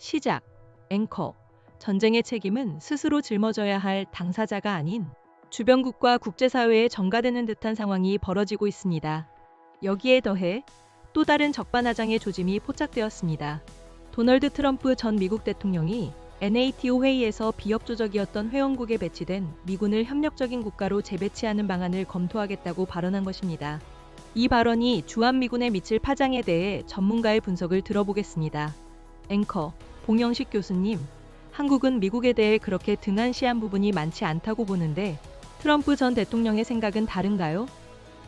시작. 앵커. 전쟁의 책임은 스스로 짊어져야 할 당사자가 아닌 주변국과 국제사회에 전가되는 듯한 상황이 벌어지고 있습니다. 여기에 더해 또 다른 적반하장의 조짐이 포착되었습니다. 도널드 트럼프 전 미국 대통령이 NATO 회의에서 비협조적이었던 회원국에 배치된 미군을 협력적인 국가로 재배치하는 방안을 검토하겠다고 발언한 것입니다. 이 발언이 주한미군에 미칠 파장에 대해 전문가의 분석을 들어보겠습니다. 앵커, 봉영식 교수님, 한국은 미국에 대해 그렇게 등한시한 부분이 많지 않다고 보는데 트럼프 전 대통령의 생각은 다른가요?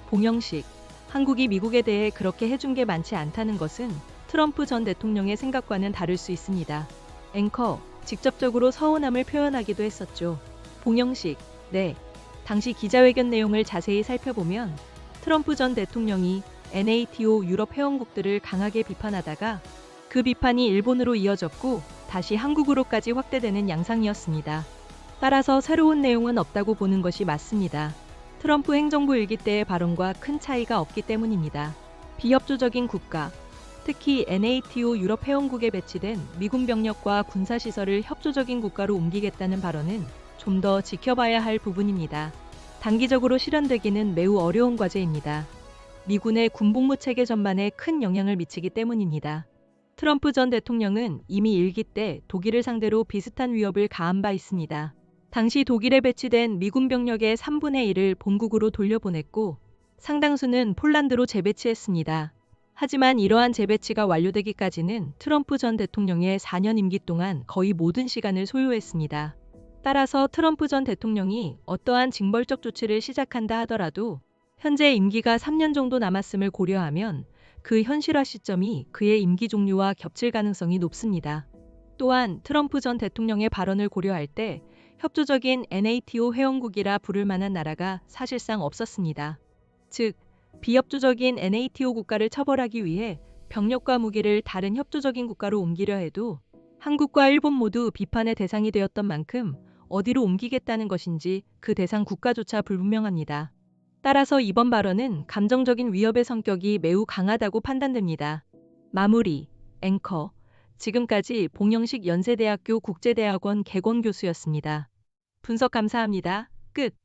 봉영식, 한국이 미국에 대해 그렇게 해준 게 많지 않다는 것은 트럼프 전 대통령의 생각과는 다를 수 있습니다. 앵커, 직접적으로 서운함을 표현하기도 했었죠. 봉영식, 네. 당시 기자회견 내용을 자세히 살펴보면 트럼프 전 대통령이 NATO 유럽 회원국들을 강하게 비판하다가 그 비판이 일본으로 이어졌고 다시 한국으로까지 확대되는 양상이었습니다. 따라서 새로운 내용은 없다고 보는 것이 맞습니다. 트럼프 행정부 일기 때의 발언과 큰 차이가 없기 때문입니다. 비협조적인 국가, 특히 NATO 유럽 회원국에 배치된 미군 병력과 군사시설을 협조적인 국가로 옮기겠다는 발언은 좀 더 지켜봐야 할 부분입니다. 단기적으로 실현되기는 매우 어려운 과제입니다. 미군의 군복무 체계 전반에 큰 영향을 미치기 때문입니다. 트럼프 전 대통령은 이미 일기 때 독일을 상대로 비슷한 위협을 가한 바 있습니다. 당시 독일에 배치된 미군 병력의 3분의 1을 본국으로 돌려보냈고 상당수는 폴란드로 재배치했습니다. 하지만 이러한 재배치가 완료되기까지는 트럼프 전 대통령의 4년 임기 동안 거의 모든 시간을 소요했습니다. 따라서 트럼프 전 대통령이 어떠한 징벌적 조치를 시작한다 하더라도 현재 임기가 3년 정도 남았음을 고려하면 그 현실화 시점이 그의 임기 종료와 겹칠 가능성이 높습니다. 또한 트럼프 전 대통령의 발언을 고려할 때 협조적인 NATO 회원국이라 부를 만한 나라가 사실상 없었습니다. 즉, 비협조적인 NATO 국가를 처벌하기 위해 병력과 무기를 다른 협조적인 국가로 옮기려 해도 한국과 일본 모두 비판의 대상이 되었던 만큼 어디로 옮기겠다는 것인지 그 대상 국가조차 불분명합니다. 따라서 이번 발언은 감정적인 위협의 성격이 매우 강하다고 판단됩니다. 마무리, 앵커. 지금까지 봉영식 연세대학교 국제대학원 개건 교수였습니다. 분석 감사합니다. 끝.